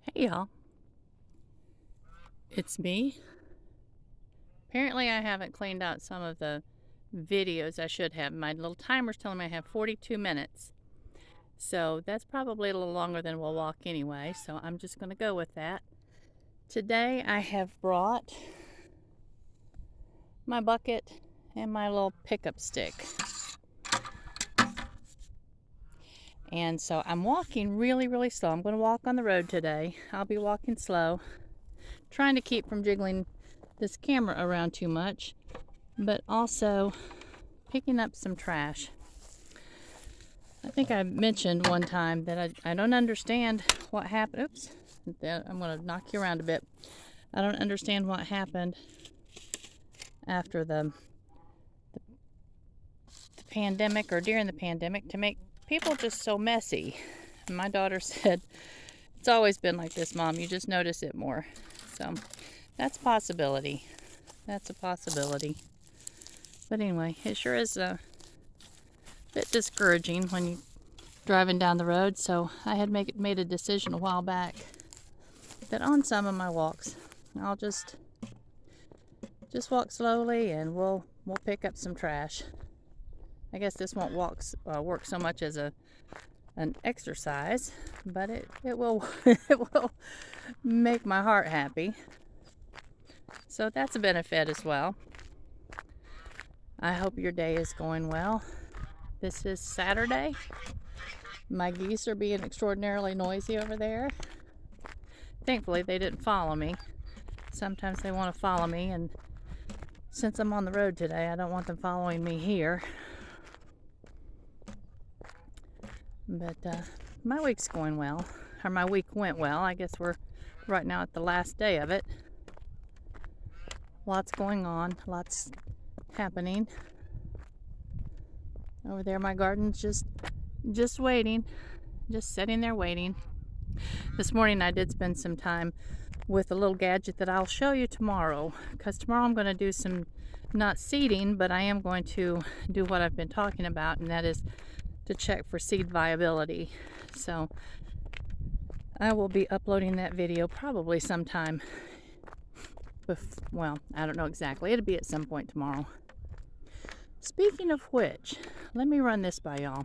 Hey y'all, it's me. Apparently I haven't cleaned out some of the videos I should have. My little timer's telling me I have 42 minutes. So that's probably a little longer than we'll walk anyway, so I'm just going to go with that. Today I have brought my bucket and my little pickup stick. And so I'm walking really slow. I'm going to walk on the road today. I'll be walking slow, trying to keep from jiggling this camera around too much, but also picking up some trash. I think I mentioned one time that I don't understand what happened. Oops, I'm going to knock you around a bit. I don't understand what happened after the pandemic or during the pandemic to make people just so messy. And my daughter said, "It's always been like this, Mom. You just notice it more." So that's a possibility. That's a possibility. But anyway, it sure is a bit discouraging when you're driving down the road. So I had made a decision a while back that on some of my walks, I'll just walk slowly and we'll pick up some trash. I guess this won't work so much as an exercise, but it will it will make my heart happy. So that's a benefit as well. I hope your day is going well. This is Saturday. My geese are being extraordinarily noisy over there. Thankfully, they didn't follow me. Sometimes they want to follow me, and since I'm on the road today, I don't want them following me here. But my week's going well, or my week went well. I guess we're right now at the last day of it. Lots going on, lots happening. Over there, my garden's just waiting, just sitting there waiting. This morning I did spend some time with a little gadget that I'll show you tomorrow, because tomorrow I'm going to do some, not seeding, but I am going to do what I've been talking about, and that is to check for seed viability. So I will be uploading that video probably sometime, well, I don't know exactly. It'll be at some point tomorrow. Speaking of which, let me run this by y'all.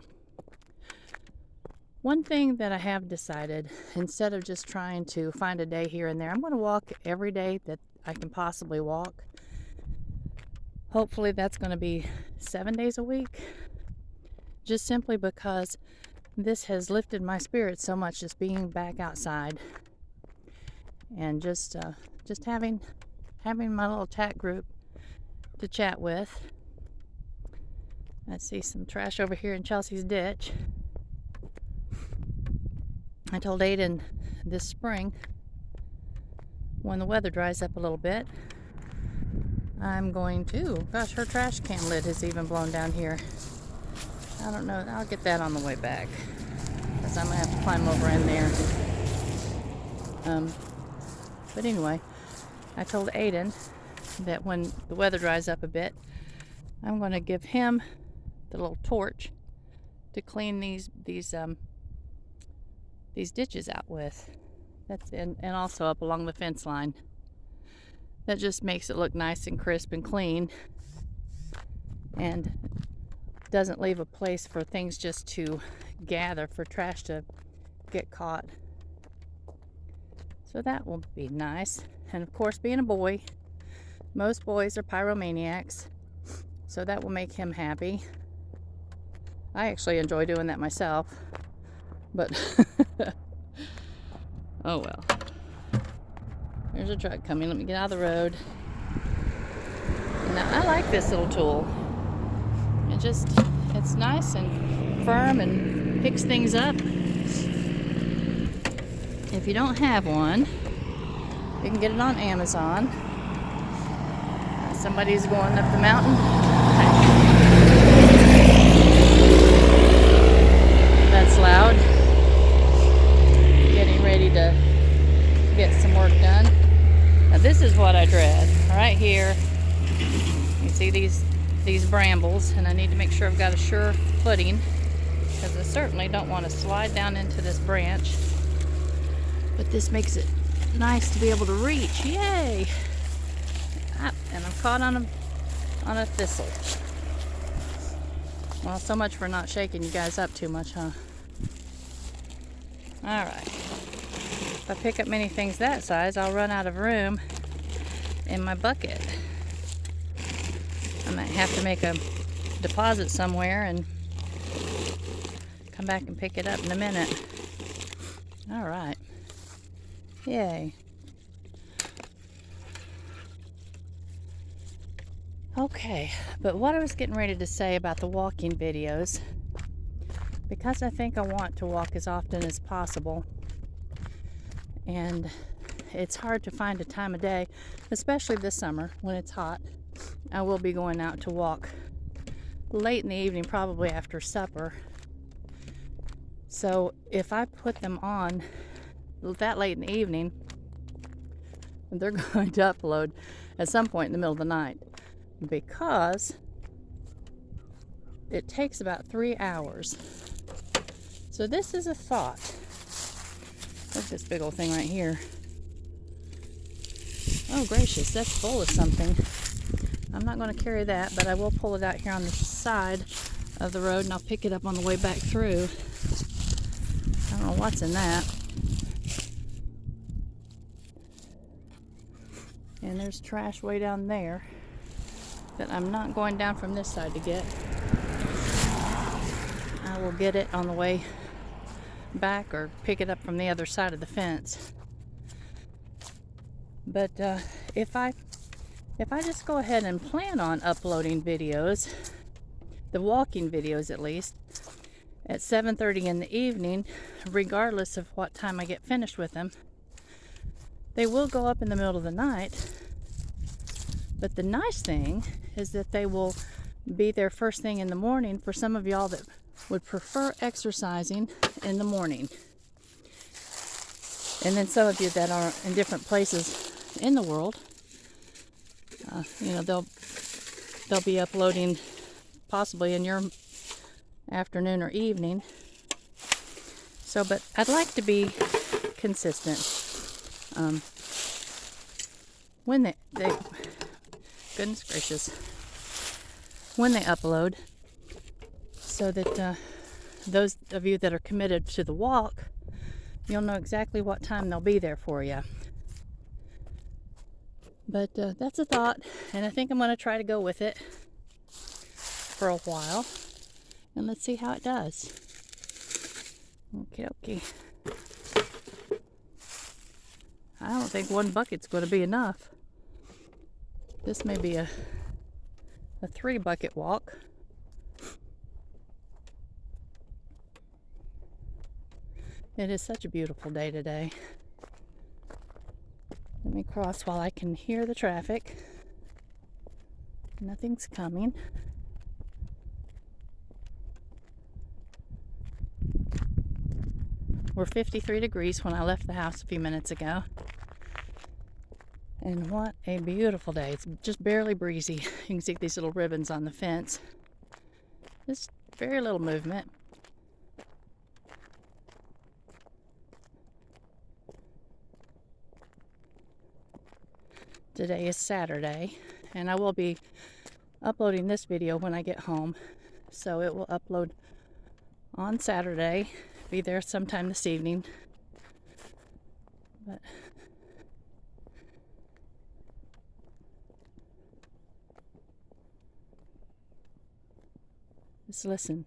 One thing that I have decided, instead of just trying to find a day here and there, I'm going to walk every day that I can possibly walk. Hopefully that's going to be 7 days a week. Just simply because this has lifted my spirits so much, just being back outside and just having my little chat group to chat with. I see some trash over here in Chelsea's ditch. I told Aiden this spring, when the weather dries up a little bit, I'm going to, gosh, her trash can lid has even blown down here. I don't know, I'll get that on the way back, because I'm going to have to climb over in there. But anyway, I told Aiden that when the weather dries up a bit, I'm going to give him the little torch to clean these ditches out with. That's and also up along the fence line. That just makes it look nice and crisp and clean, and doesn't leave a place for things just to gather, for trash to get caught. So that will be nice. And of course, being a boy, most boys are pyromaniacs, so that will make him happy. I actually enjoy doing that myself, but oh well. There's a truck coming. Let me get out of the road. Now, I like this little tool. It's nice and firm and picks things up. If you don't have one, you can get it on Amazon. Somebody's going up the mountain. That's loud. Getting ready to get some work done. Now this is what I dread. Right here, you see these brambles, and I need to make sure I've got a sure footing, because I certainly don't want to slide down into this branch But this makes it nice to be able to reach. Yay! Ah, and I'm caught on a thistle. Well, so much for not shaking you guys up too much, huh? Alright. If I pick up many things that size, I'll run out of room in my bucket. I might have to make a deposit somewhere and come back and pick it up in a minute. Alright. Yay. Okay, but what I was getting ready to say about the walking videos, because I think I want to walk as often as possible, and it's hard to find a time of day, especially this summer when it's hot. I will be going out to walk late in the evening, probably after supper. So if I put them on that late in the evening, they're going to upload at some point in the middle of the night, because it takes about 3 hours. So this is a thought. Look at this big old thing right here. Oh gracious, that's full of something. I'm not going to carry that, but I will pull it out here on the side of the road, and I'll pick it up on the way back through. I don't know what's in that. And there's trash way down there that I'm not going down from this side to get. I will get it on the way back or pick it up from the other side of the fence. But if I just go ahead and plan on uploading videos, the walking videos at least, at 7:30 in the evening, regardless of what time I get finished with them, they will go up in the middle of the night. But the nice thing is that they will be there first thing in the morning for some of y'all that would prefer exercising in the morning. And then some of you that are in different places in the world, they'll be uploading possibly in your afternoon or evening. So, but I'd like to be consistent. When they goodness gracious, when they upload, so that those of you that are committed to the walk, you'll know exactly what time they'll be there for you. But that's a thought, and I think I'm going to try to go with it for a while, and let's see how it does. Okay. I don't think one bucket's going to be enough. This may be a 3-bucket walk. It is such a beautiful day today. Let me cross while I can hear the traffic. Nothing's coming. We're 53 degrees when I left the house a few minutes ago. And what a beautiful day. It's just barely breezy. You can see these little ribbons on the fence. Just very little movement. Today is Saturday, and I will be uploading this video when I get home. So it will upload on Saturday, be there sometime this evening. But just listen.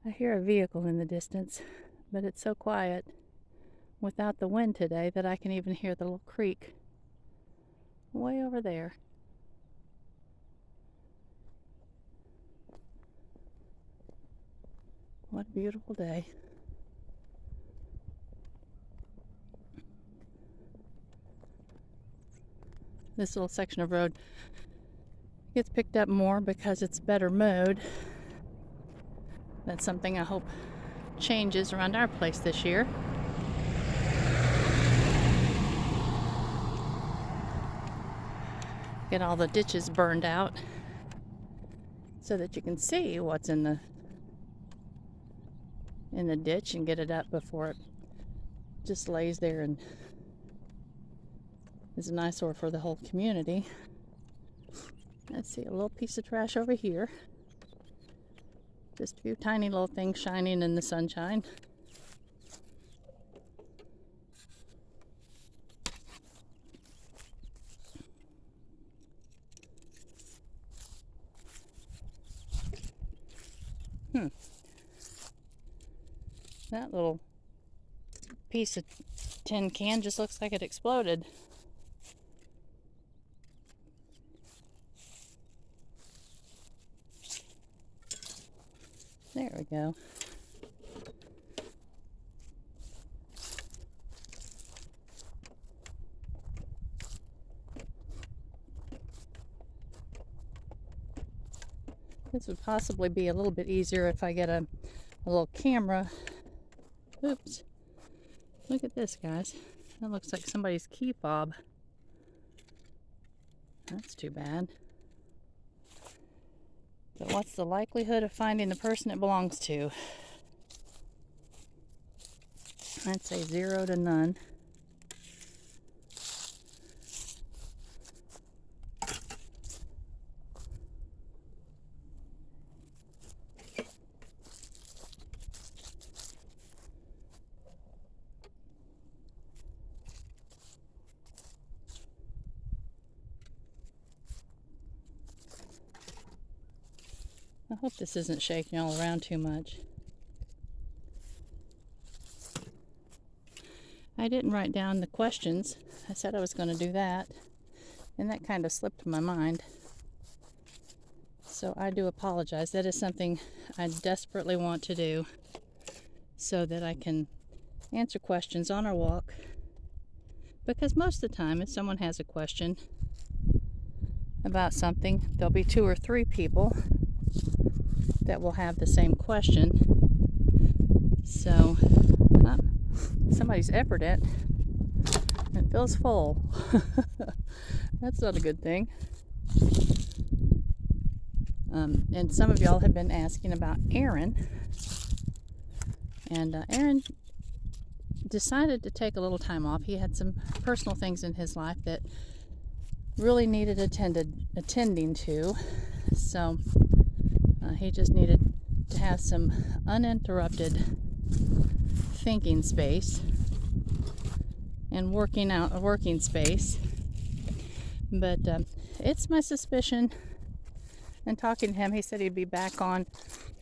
I hear a vehicle in the distance, but it's so quiet without the wind today that I can even hear the little creek way over there. What a beautiful day. This little section of road gets picked up more because it's better mowed. That's something I hope changes around our place this year. Get all the ditches burned out so that you can see what's in in the ditch and get it up before it just lays there and is an eyesore for the whole community. Let's see, a little piece of trash over here. Just a few tiny little things shining in the sunshine. That little piece of tin can just looks like it exploded. There we go. This would possibly be a little bit easier if I get a little camera. Oops. Look at this, guys. That looks like somebody's key fob. That's too bad. But what's the likelihood of finding the person it belongs to? I'd say 0 to none. I hope this isn't shaking all around too much. I didn't write down the questions. I said I was going to do that, and that kind of slipped my mind. So I do apologize. That is something I desperately want to do so that I can answer questions on our walk. Because most of the time, if someone has a question about something, there'll be 2 or 3 people that will have the same question. So somebody's efforted it and it feels full. That's not a good thing. And some of y'all have been asking about Aaron, and Aaron decided to take a little time off. He had some personal things in his life that really needed attending to, so he just needed to have some uninterrupted thinking space and working space. But it's my suspicion, and talking to him, he said he'd be back on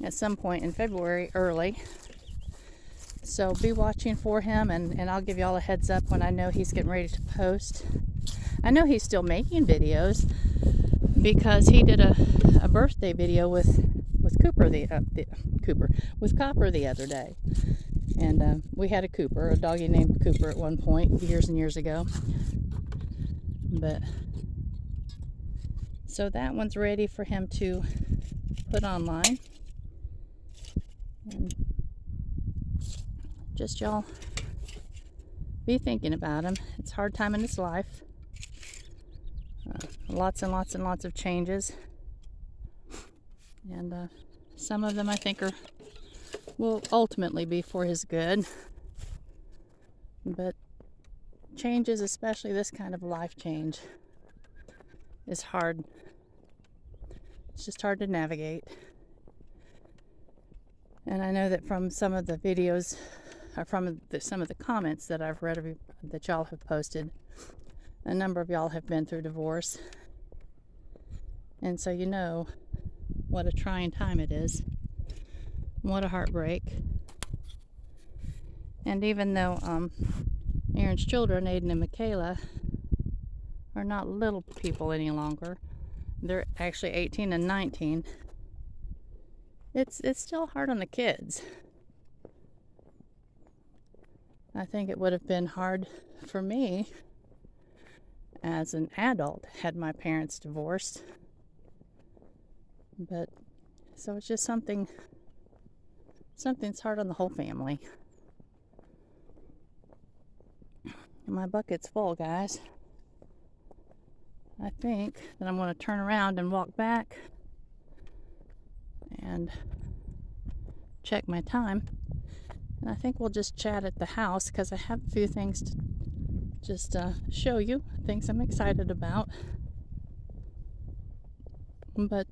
at some point in February early. So be watching for him, and I'll give y'all a heads up when I know he's getting ready to post. I know he's still making videos because he did a birthday video with Copper the other day. And we had a doggy named Cooper at one point, years and years ago. But so that one's ready for him to put online. And just y'all be thinking about him. It's a hard time in his life. Lots and lots and lots of changes. And some of them I think will ultimately be for his good. But changes, especially this kind of life change, is hard. It's just hard to navigate. And I know that from some of the videos, or from some of the comments that I've read that y'all have posted, a number of y'all have been through divorce. And so you know what a trying time it is. What a heartbreak. And even though Aaron's children, Aiden and Michaela, are not little people any longer, they're actually 18 and 19, it's still hard on the kids. I think it would have been hard for me as an adult had my parents divorced. But so it's just something's hard on the whole family. And my bucket's full, guys. I think that I'm going to turn around and walk back and check my time. And I think we'll just chat at the house because I have a few things to just show you, things I'm excited about. But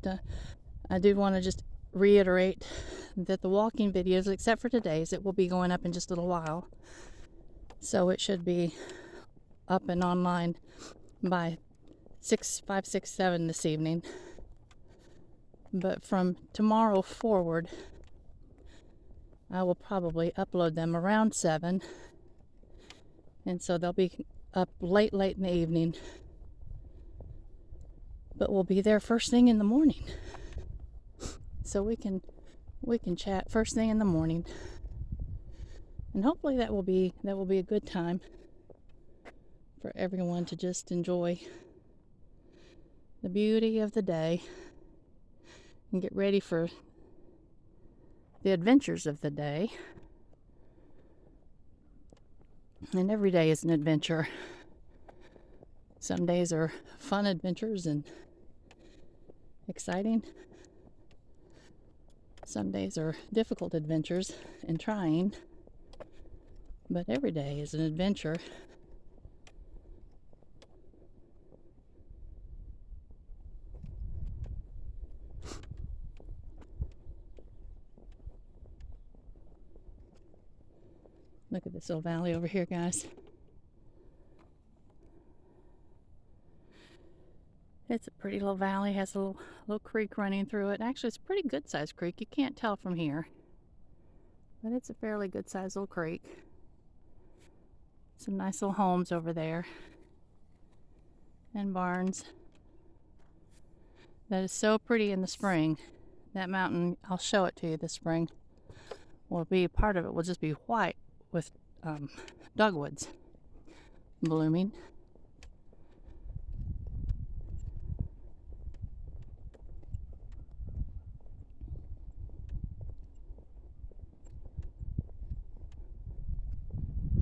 I do want to just reiterate that the walking videos, except for today's, it will be going up in just a little while. So it should be up and online by 5, 6, 7 this evening. But from tomorrow forward, I will probably upload them around 7. And so they'll be up late in the evening. But we'll be there first thing in the morning. So we can chat first thing in the morning. And hopefully that will be a good time for everyone to just enjoy the beauty of the day and get ready for the adventures of the day. And every day is an adventure. Some days are fun adventures and exciting. Some days are difficult adventures and trying. But every day is an adventure. Look at this little valley over here, guys. It's a pretty little valley, has a little creek running through it. Actually, it's a pretty good sized creek. You can't tell from here, but it's a fairly good sized little creek. Some nice little homes over there and barns. That is so pretty in the spring. That mountain, I'll show it to you this spring, will be part of it, will just be white with dogwoods blooming.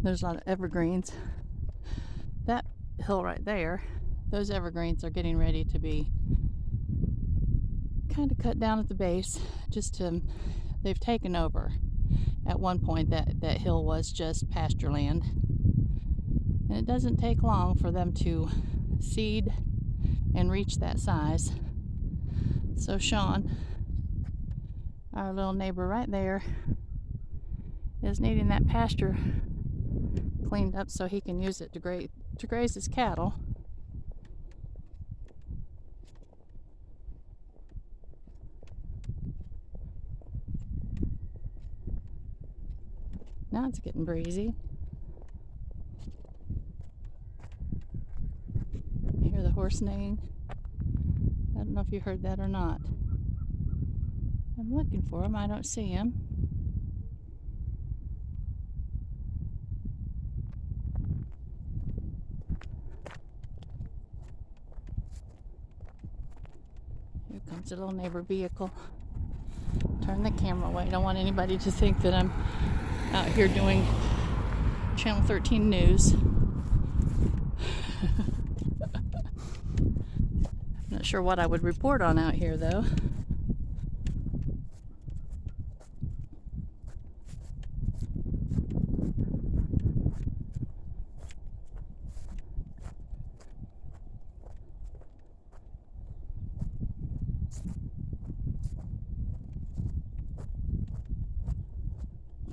There's a lot of evergreens. That hill right there, those evergreens are getting ready to be kind of cut down at the base. They've taken over. At one point that hill was just pasture land. And it doesn't take long for them to seed and reach that size. So Sean, our little neighbor right there, is needing that pasture cleaned up so he can use it to graze his cattle. Now it's getting breezy. You hear the horse neighing? I don't know if you heard that or not. I'm looking for him. I don't see him. Here comes a little neighbor vehicle. Turn the camera away. I don't want anybody to think that I'm out here doing Channel 13 news. Not sure what I would report on out here, though.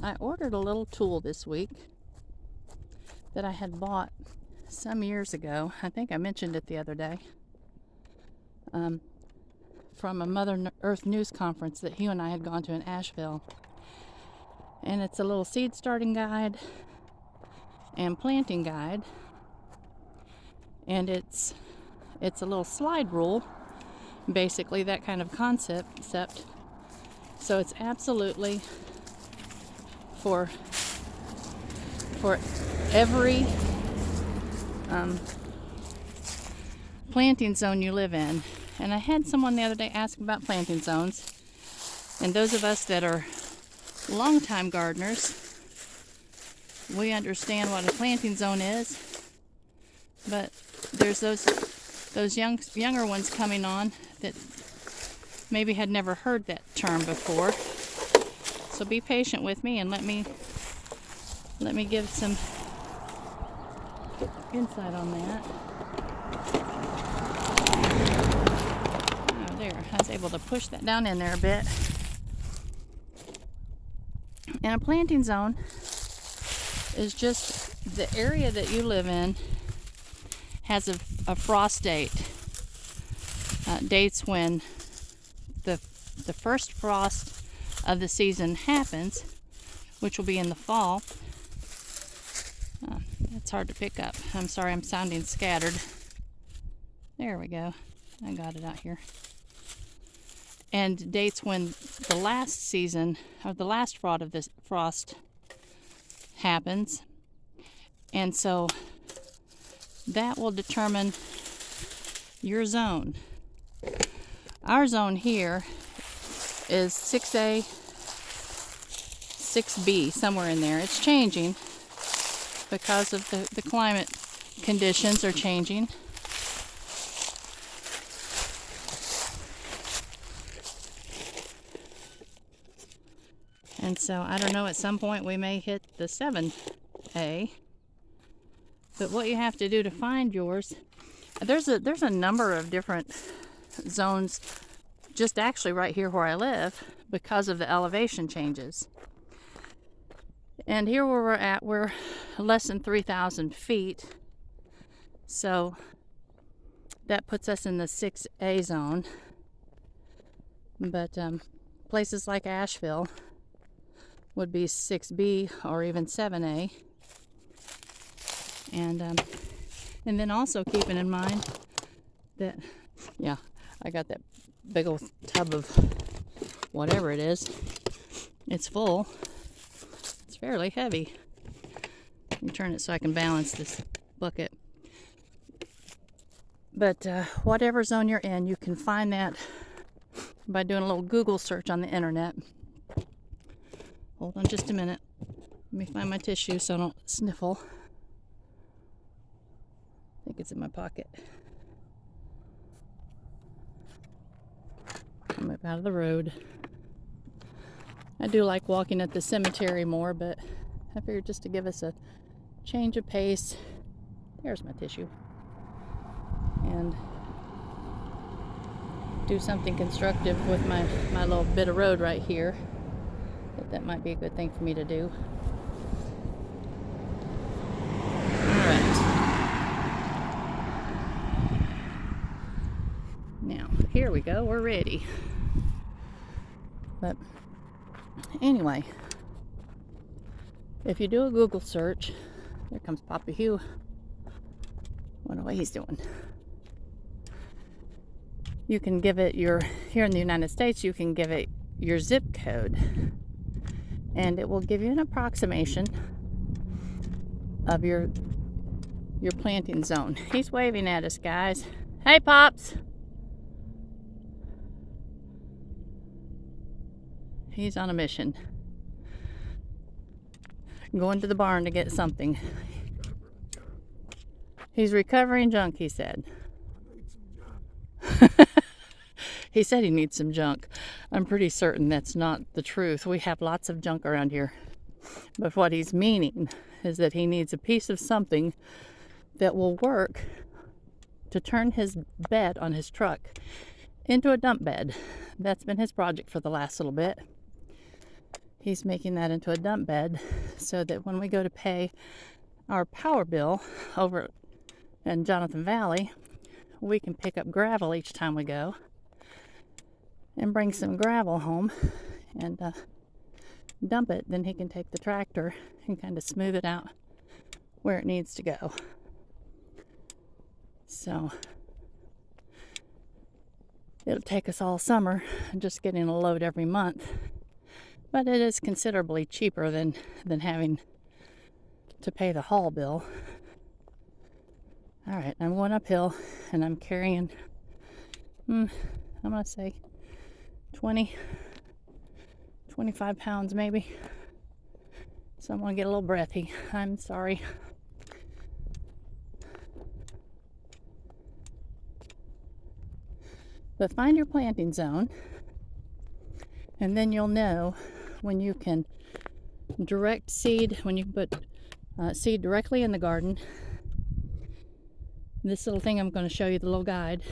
I ordered a little tool this week that I had bought some years ago. I think I mentioned it the other day. From a Mother Earth News conference that Hugh and I had gone to in Asheville. And it's a little seed starting guide and planting guide. And it's a little slide rule, basically that kind of concept. So it's absolutely for every planting zone you live in. And I had someone the other day ask about planting zones, and those of us that are longtime gardeners, we understand what a planting zone is, but there's those younger ones coming on that maybe had never heard that term before. So be patient with me and let me let me give some insight on that. Oh, there. I was able to push that down in there a bit. And a planting zone is just the area that you live in has a frost date. Dates when the first frost of the season happens, which will be in the fall. That's hard to pick up. I'm sorry, I'm sounding scattered. There we go. I got it out here. And dates when the last season, or the last frost happens. And so that will determine your zone. Our zone here is 6A, 6B, somewhere in there. It's changing because of the climate conditions are changing. And so I don't know, at some point we may hit the 7A. But what you have to do to find yours, there's a number of different zones just actually right here where I live because of the elevation changes. And here where we're at, we're less than 3,000 feet. So that puts us in the 6A zone. But places like Asheville would be 6B or even 7A. And then also keeping in mind that, yeah, I got that big old tub of whatever it is. It's full. It's fairly heavy. Let me turn it so I can balance this bucket. But whatever zone you're in, you can find that by doing a little Google search on the internet. Hold on just a minute. Let me find my tissue so I don't sniffle. I think it's in my pocket. I'll move out of the road. I do like walking at the cemetery more, but I figured just to give us a change of pace. There's my tissue. And do something constructive with my little bit of road right here. That might be a good thing for me to do. Alright. Now, here we go. We're ready. But anyway, if you do a Google search, there comes Papa Hugh. Wonder what he's doing. You can give it here in the United States, you can give it your zip code. And it will give you an approximation of your planting zone. He's waving at us, guys. Hey, Pops! He's on a mission. Going to the barn to get something. He's recovering junk, he said. He said he needs some junk. I'm pretty certain that's not the truth. We have lots of junk around here. But what he's meaning is that he needs a piece of something that will work to turn his bed on his truck into a dump bed. That's been his project for the last little bit. He's making that into a dump bed so that when we go to pay our power bill over in Jonathan Valley, we can pick up gravel each time we go and bring some gravel home and dump it. Then he can take the tractor and kind of smooth it out where it needs to go. So it'll take us all summer just getting a load every month, but it is considerably cheaper than having to pay the haul bill. All right, I'm going uphill and I'm carrying, I'm gonna say 20, 25 pounds maybe. So I'm gonna get a little breathy. I'm sorry. But find your planting zone, and then you'll know when you can direct seed, when you put seed directly in the garden. This little thing I'm going to show you, the little guide,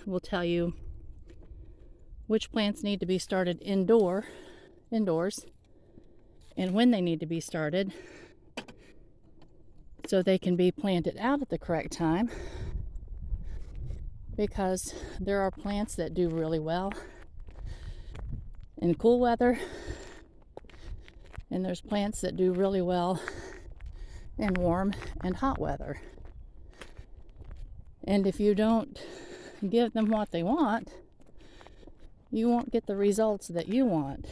will tell you which plants need to be started indoors, and when they need to be started so they can be planted out at the correct time, because there are plants that do really well in cool weather, and there's plants that do really well in warm and hot weather. And if you don't give them what they want, you won't get the results that you want.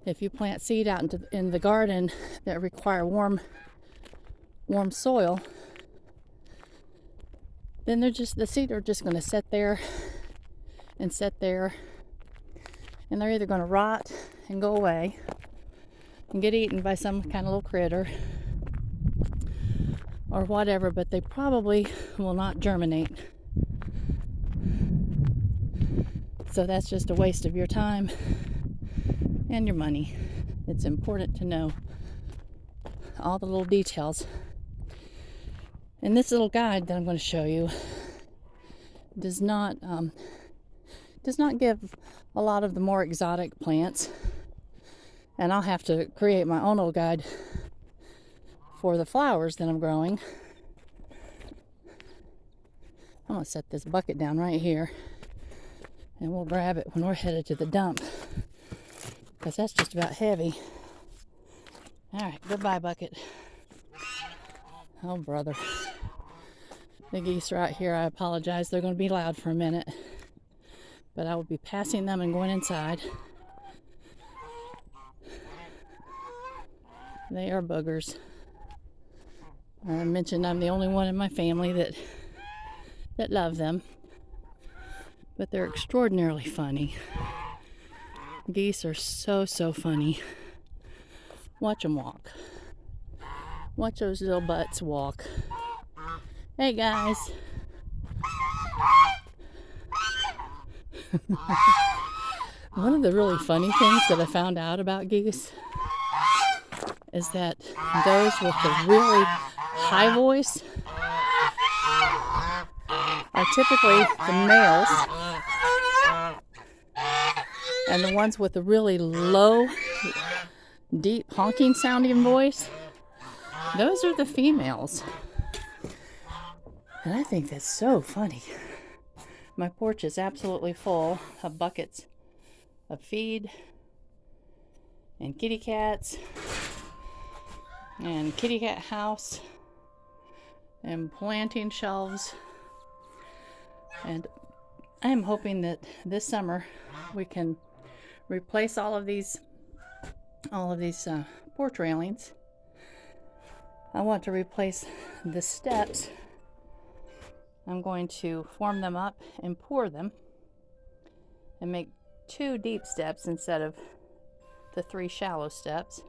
If you plant seed out in the garden that require warm soil, then the seed are just going to sit there, and they're either going to rot and go away and get eaten by some kind of little critter or whatever, but they probably will not germinate. So that's just a waste of your time and your money. It's important to know all the little details. And this little guide that I'm going to show you does not give a lot of the more exotic plants, and I'll have to create my own little guide for the flowers that I'm growing. I'm going to set this bucket down right here, and we'll grab it when we're headed to the dump, because that's just about heavy. All right, goodbye, bucket. Oh, brother. The geese right here, I apologize. They're going to be loud for a minute, but I will be passing them and going inside. They are boogers. I mentioned I'm the only one in my family that love them, but they're extraordinarily funny. Geese are so funny. Watch them walk. Watch those little butts walk. Hey guys. One of the really funny things that I found out about geese is that those with the really high voice are typically the males, and the ones with the really low, deep, honking sounding voice, those are the females. And I think that's so funny. My porch is absolutely full of buckets of feed and kitty cats and kitty cat house and planting shelves. And I am hoping that this summer we can replace all of these porch railings. I want to replace the steps. I'm going to form them up and pour them and make 2 deep steps instead of the 3 shallow steps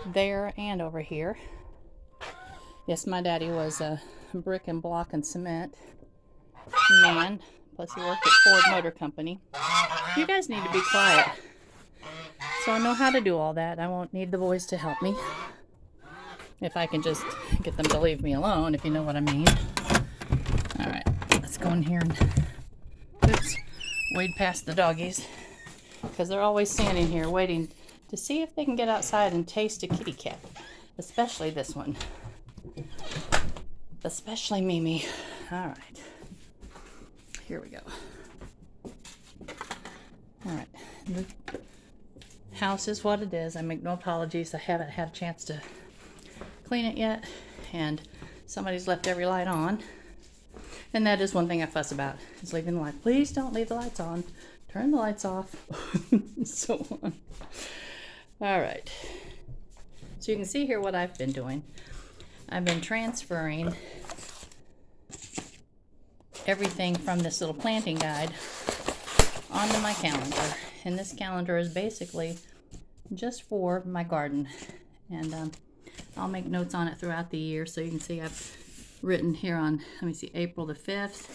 there and over here. Yes, my daddy was a brick and block and cement man, plus he worked at Ford Motor Company. You guys need to be quiet so I know how to do all that. I won't need the boys to help me if I can just get them to leave me alone, if you know what I mean. All right, let's go in here and wade past the doggies, because they're always standing here waiting to see if they can get outside and taste a kitty cat, especially this one, especially Mimi. All right, here we go. All right, the house is what it is. I make no apologies. I haven't had a chance to clean it yet, and somebody's left every light on. And that is one thing I fuss about, is leaving the light. Please don't leave the lights on. Turn the lights off. So on. All right. So you can see here what I've been doing. I've been transferring everything from this little planting guide onto my calendar. And this calendar is basically just for my garden. And I'll make notes on it throughout the year, so you can see I've written here on, let me see, April the 5th.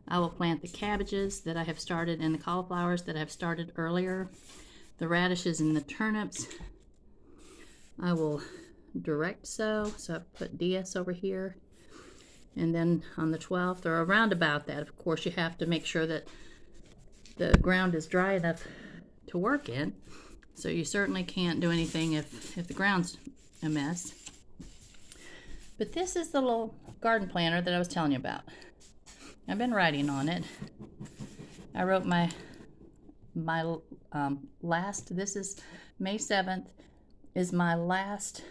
I will plant the cabbages that I have started and the cauliflowers that I have started earlier, the radishes and the turnips. I will direct sow, so I put DS over here. And then on the 12th, or around about that, of course, you have to make sure that the ground is dry enough to work in. So you certainly can't do anything if the ground's a mess. But this is the little garden planner that I was telling you about. I've been writing on it. I wrote my last, this is May 7th, is my last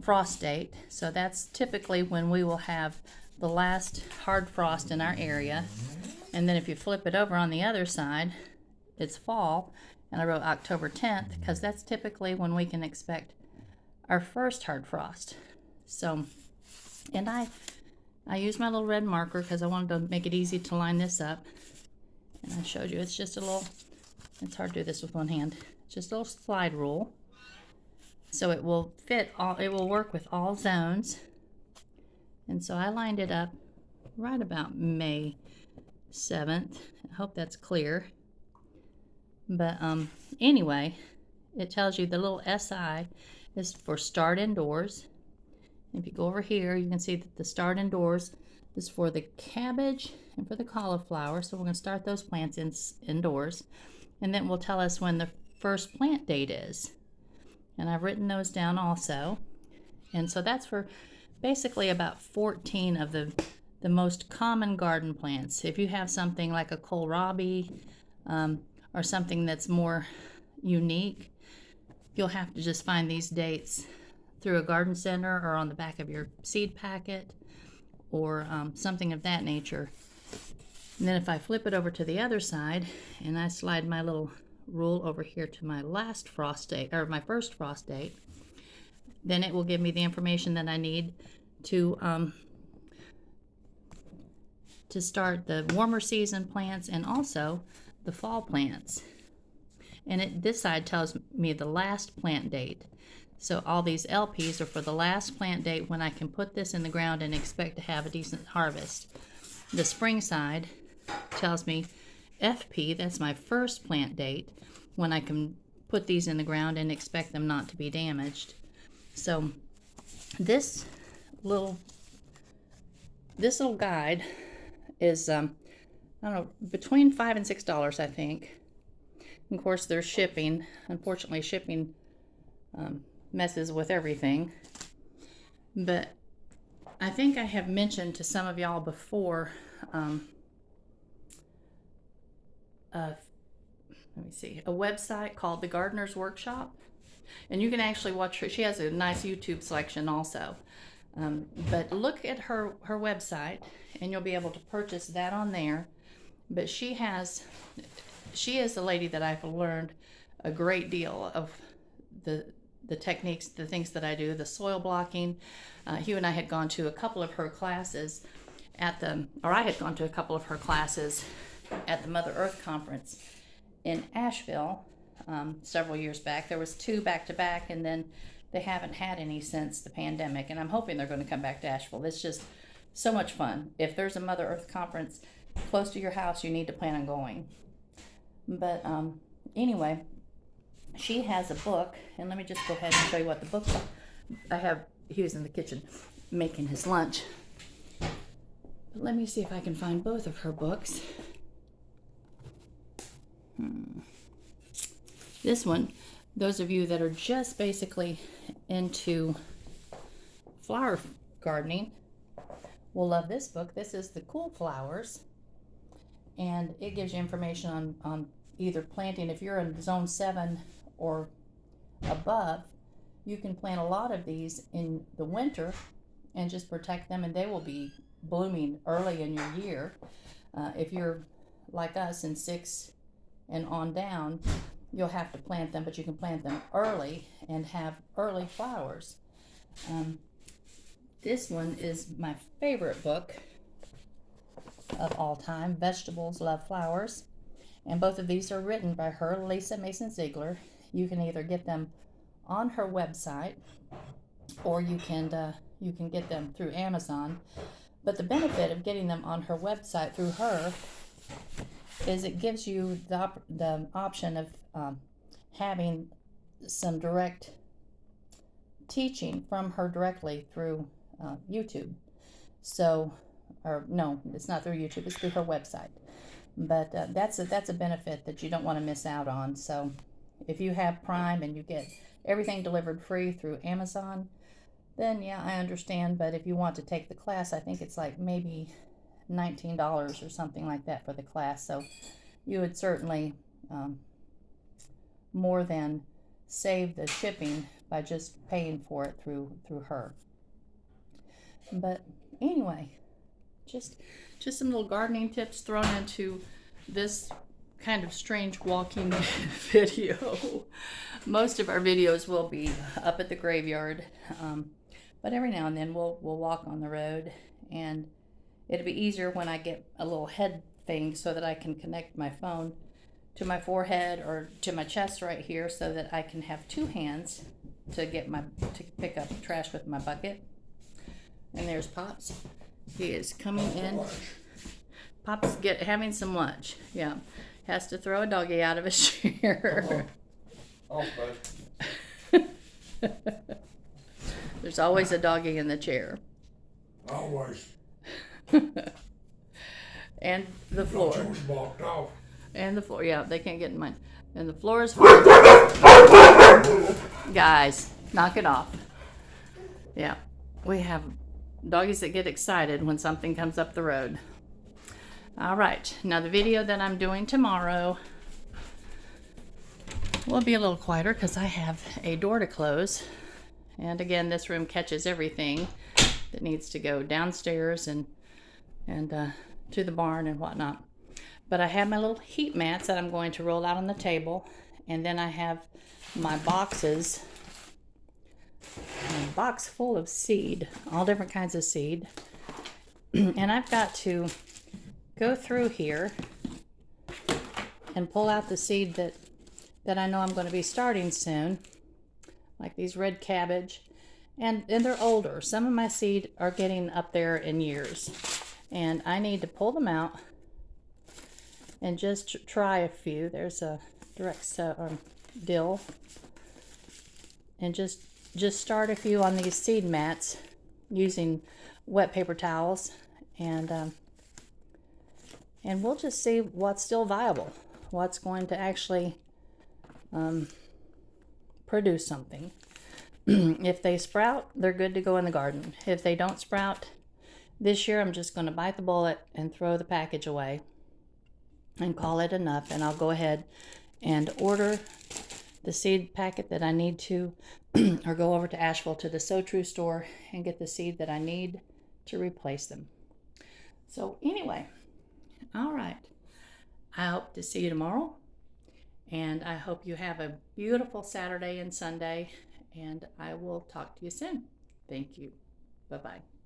frost date. So that's typically when we will have the last hard frost in our area. And then if you flip it over on the other side, it's fall. And I wrote October 10th because that's typically when we can expect our first hard frost. So, and I used my little red marker because I wanted to make it easy to line this up. And I showed you, it's just a little, it's hard to do this with one hand. It's just a little slide rule. So it will fit all, it will work with all zones. And so I lined it up right about May 7th. I hope that's clear. But anyway, it tells you the little SI is for start indoors. If you go over here, you can see that the start indoors is for the cabbage and for the cauliflower. So we're going to start those plants indoors. And then it will tell us when the first plant date is. And I've written those down also. And so that's for basically about 14 of the most common garden plants. If you have something like a kohlrabi or something that's more unique, you'll have to just find these dates through a garden center or on the back of your seed packet or something of that nature. And then if I flip it over to the other side and I slide my little rule over here to my last frost date, or my first frost date, then it will give me the information that I need to start the warmer season plants and also the fall plants. And this side tells me the last plant date. So all these LPs are for the last plant date when I can put this in the ground and expect to have a decent harvest. The spring side tells me FP, that's my first plant date, when I can put these in the ground and expect them not to be damaged. So this little guide is I don't know, between $5 and $6, I think. And of course, there's shipping. Unfortunately, shipping messes with everything. But I think I have mentioned to some of y'all before. Let me see, a website called The Gardener's Workshop, and you can actually watch her. She has a nice YouTube selection also. But look at her website, and you'll be able to purchase that on there. But she is the lady that I've learned a great deal of the techniques, the things that I do, the soil blocking. Hugh and I had gone to a couple of her classes I had gone to a couple of her classes at the Mother Earth Conference in Asheville several years back. There was 2 back-to-back, and then they haven't had any since the pandemic, and I'm hoping they're going to come back to Asheville. It's just so much fun. If there's a Mother Earth Conference close to your house, you need to plan on going. But anyway, she has a book, and let me just go ahead and show you what the book is. He was in the kitchen making his lunch. But let me see if I can find both of her books. This one, those of you that are just basically into flower gardening will love this book. This is The Cool Flowers, and it gives you information on either planting. If you're in zone 7 or above, you can plant a lot of these in the winter and just protect them, and they will be blooming early in your year. If you're like us in 6 and on down, you'll have to plant them, but you can plant them early and have early flowers. This one is my favorite book of all time, Vegetables Love Flowers. And both of these are written by her, Lisa Mason Ziegler. You can either get them on her website, or you can get them through Amazon. But the benefit of getting them on her website through her is it gives you the option of having some direct teaching from her directly through YouTube. So, or no, it's not through YouTube, it's through her website. But that's a benefit that you don't want to miss out on. So if you have Prime and you get everything delivered free through Amazon, then yeah, I understand. But if you want to take the class, I think it's like maybe $19 or something like that for the class. So you would certainly more than save the shipping by just paying for it through her. But anyway, just some little gardening tips thrown into this kind of strange walking video. Most of our videos will be up at the graveyard, but every now and then we'll walk on the road, and it'll be easier when I get a little head thing so that I can connect my phone to my forehead or to my chest right here, so that I can have two hands to pick up trash with my bucket. And there's Pops. He is coming in. Pop's having some lunch. Yeah, has to throw a doggy out of his chair. There's always a doggy in the chair. Always. And the floor. Choose blocked off. And the floor. Yeah, they can't get in mine. And the floor is full. Guys, knock it off. Yeah, we have doggies that get excited when something comes up the road. All right, now the video that I'm doing tomorrow will be a little quieter because I have a door to close. And again, this room catches everything that needs to go downstairs and to the barn and whatnot. But I have my little heat mats that I'm going to roll out on the table, and then I have my boxes. A box full of seed, all different kinds of seed. And I've got to go through here and pull out the seed that I know I'm going to be starting soon, like these red cabbage. And they're older. Some of my seed are getting up there in years, and I need to pull them out and just try a few. There's a direct dill, and just start a few on these seed mats using wet paper towels, and we'll just see what's still viable, what's going to actually produce something. If they sprout, they're good to go in the garden. If they don't sprout, this year I'm just going to bite the bullet and throw the package away and call it enough, and I'll go ahead and order the seed packet that I need to, or go over to Asheville to the So True store and get the seed that I need to replace them. So anyway, all right. I hope to see you tomorrow, and I hope you have a beautiful Saturday and Sunday, and I will talk to you soon. Thank you. Bye-bye.